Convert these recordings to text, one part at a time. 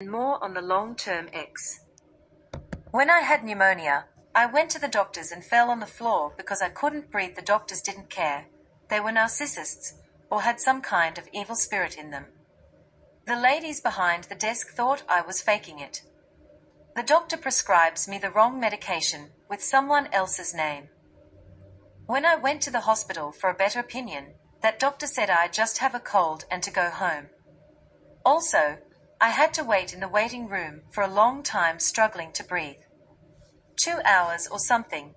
And more on the long-term X. When I had pneumonia, I went to the doctors and fell on the floor because I couldn't breathe. The doctors didn't care. They were narcissists, or had some kind of evil spirit in them. The ladies behind the desk thought I was faking it. The doctor prescribes me the wrong medication, with someone else's name. When I went to the hospital for a better opinion, that doctor said I just have a cold and to go home. Also, I had to wait in the waiting room for a long time, struggling to breathe. 2 hours or something.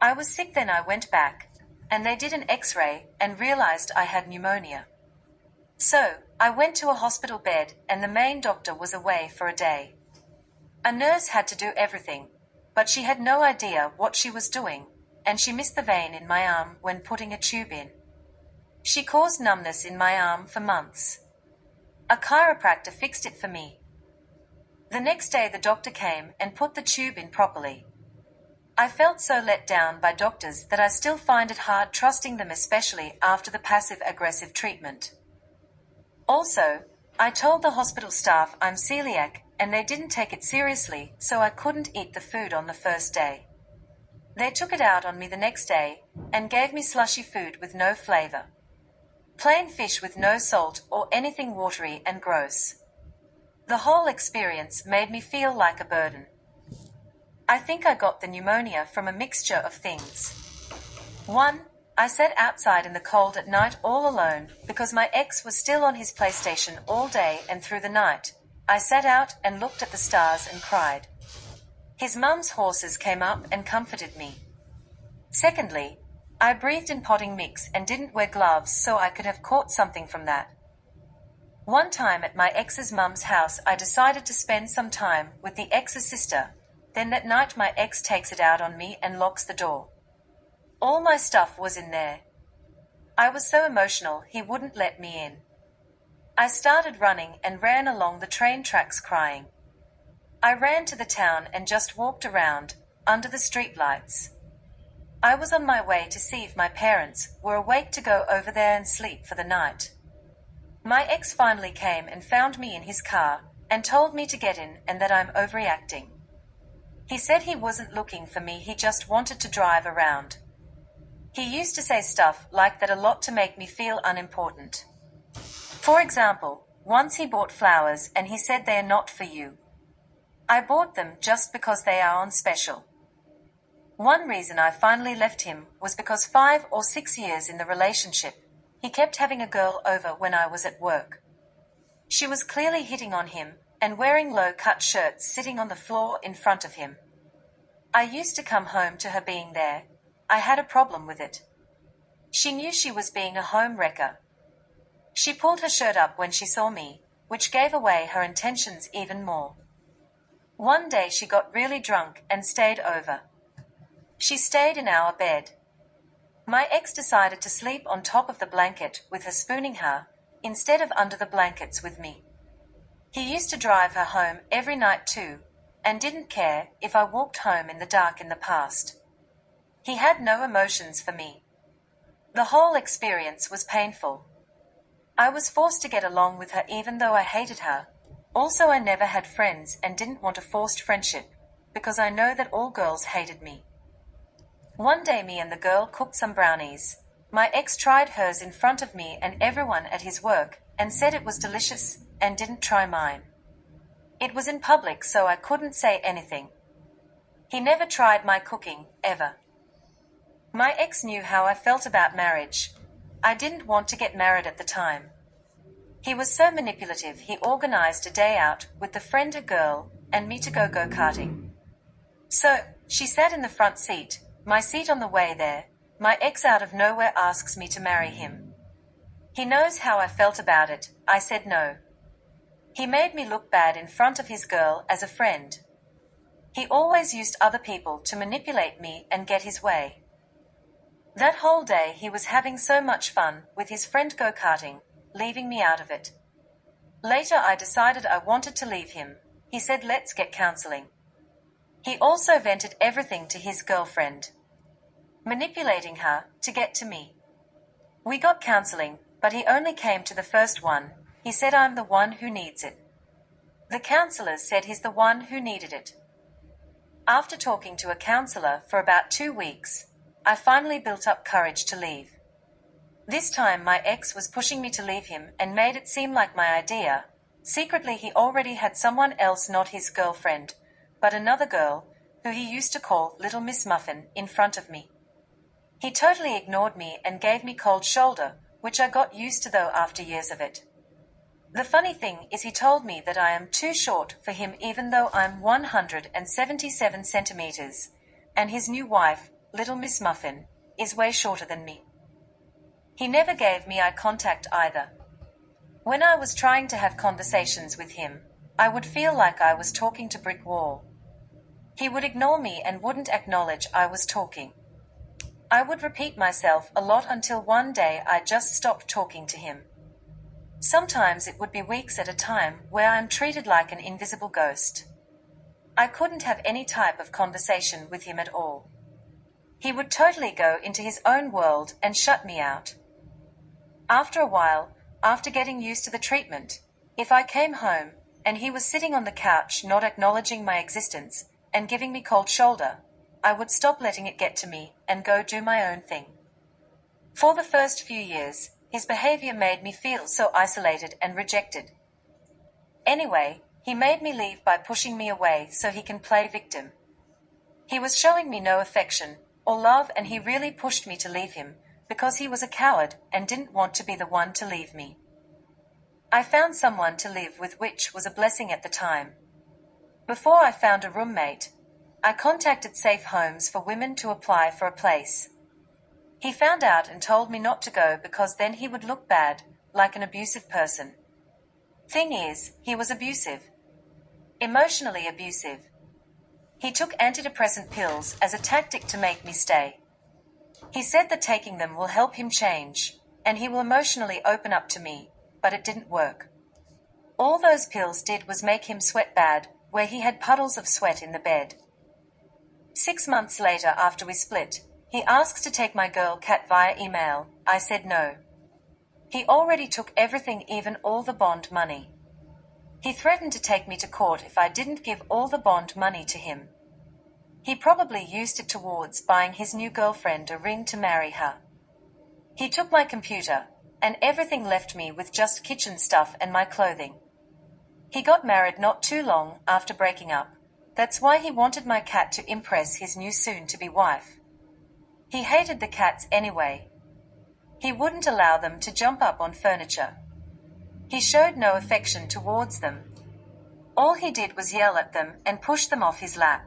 I was sick. Then I went back, and they did an X-ray and realized I had pneumonia. So, I went to a hospital bed, and the main doctor was away for a day. A nurse had to do everything, but she had no idea what she was doing, and she missed the vein in my arm when putting a tube in. She caused numbness in my arm for months. A chiropractor fixed it for me. The next day the doctor came and put the tube in properly. I felt so let down by doctors that I still find it hard trusting them, especially after the passive-aggressive treatment. Also, I told the hospital staff I'm celiac, and they didn't take it seriously, so I couldn't eat the food on the first day. They took it out on me the next day, and gave me slushy food with no flavor. Plain fish with no salt or anything watery and gross. The whole experience made me feel like a burden. I think I got the pneumonia from a mixture of things. 1. I sat outside in the cold at night all alone, because my ex was still on his PlayStation all day and through the night. I sat out and looked at the stars and cried. His mum's horses came up and comforted me. Secondly, I breathed in potting mix and didn't wear gloves, so I could have caught something from that. One time at my ex's mum's house, I decided to spend some time with the ex's sister. Then that night my ex takes it out on me and locks the door. All my stuff was in there. I was so emotional he wouldn't let me in. I started running and ran along the train tracks crying. I ran to the town and just walked around, under the streetlights. I was on my way to see if my parents were awake to go over there and sleep for the night. My ex finally came and found me in his car, and told me to get in and that I'm overreacting. He said he wasn't looking for me, he just wanted to drive around. He used to say stuff like that a lot to make me feel unimportant. For example, once he bought flowers and he said they are not for you. I bought them just because they are on special. One reason I finally left him was because 5 or 6 years in the relationship, he kept having a girl over when I was at work. She was clearly hitting on him and wearing low-cut shirts, sitting on the floor in front of him. I used to come home to her being there. I had a problem with it. She knew she was being a home wrecker. She pulled her shirt up when she saw me, which gave away her intentions even more. One day she got really drunk and stayed over. She stayed in our bed. My ex decided to sleep on top of the blanket with her, spooning her, instead of under the blankets with me. He used to drive her home every night too, and didn't care if I walked home in the dark in the past. He had no emotions for me. The whole experience was painful. I was forced to get along with her even though I hated her. Also, I never had friends and didn't want a forced friendship, because I know that all girls hated me. One day me and the girl cooked some brownies. My ex tried hers in front of me and everyone at his work, and said it was delicious, and didn't try mine. It was in public, so I couldn't say anything. He never tried my cooking, ever. My ex knew how I felt about marriage. I didn't want to get married at the time. He was so manipulative, he organized a day out with the friend, a girl, and me to go go-karting. So, she sat in the front seat, my seat on the way there. My ex out of nowhere asks me to marry him. He knows how I felt about it. I said no. He made me look bad in front of his girl as a friend. He always used other people to manipulate me and get his way. That whole day he was having so much fun with his friend go-karting, leaving me out of it. Later I decided I wanted to leave him. He said let's get counseling. He also vented everything to his girlfriend, manipulating her to get to me. We got counseling, but he only came to the first one. He said I'm the one who needs it. The counselors said he's the one who needed it. After talking to a counselor for about 2 weeks, I finally built up courage to leave. This time my ex was pushing me to leave him and made it seem like my idea. Secretly he already had someone else, not his girlfriend, but another girl, who he used to call Little Miss Muffin, in front of me. He totally ignored me and gave me cold shoulder, which I got used to though after years of it. The funny thing is he told me that I am too short for him even though I'm 177 centimeters, and his new wife, Little Miss Muffin, is way shorter than me. He never gave me eye contact either. When I was trying to have conversations with him, I would feel like I was talking to brick wall. He would ignore me and wouldn't acknowledge I was talking. I would repeat myself a lot until one day I just stopped talking to him. Sometimes it would be weeks at a time where I'm treated like an invisible ghost. I couldn't have any type of conversation with him at all. He would totally go into his own world and shut me out. After a while, after getting used to the treatment, if I came home and he was sitting on the couch not acknowledging my existence and giving me cold shoulder, I would stop letting it get to me and go do my own thing. For the first few years, his behavior made me feel so isolated and rejected. Anyway, he made me leave by pushing me away so he can play victim. He was showing me no affection or love, and he really pushed me to leave him because he was a coward and didn't want to be the one to leave me. I found someone to live with, which was a blessing at the time. Before I found a roommate, I contacted Safe Homes for Women to apply for a place. He found out and told me not to go because then he would look bad, like an abusive person. Thing is, he was abusive. Emotionally abusive. He took antidepressant pills as a tactic to make me stay. He said that taking them will help him change, and he will emotionally open up to me, but it didn't work. All those pills did was make him sweat bad, where he had puddles of sweat in the bed. 6 months later, after we split, he asked to take my girl cat via email. I said no. He already took everything, even all the bond money. He threatened to take me to court if I didn't give all the bond money to him. He probably used it towards buying his new girlfriend a ring to marry her. He took my computer, and everything, left me with just kitchen stuff and my clothing. He got married not too long after breaking up. That's why he wanted my cat to impress his new soon-to-be wife. He hated the cats anyway. He wouldn't allow them to jump up on furniture. He showed no affection towards them. All he did was yell at them and push them off his lap.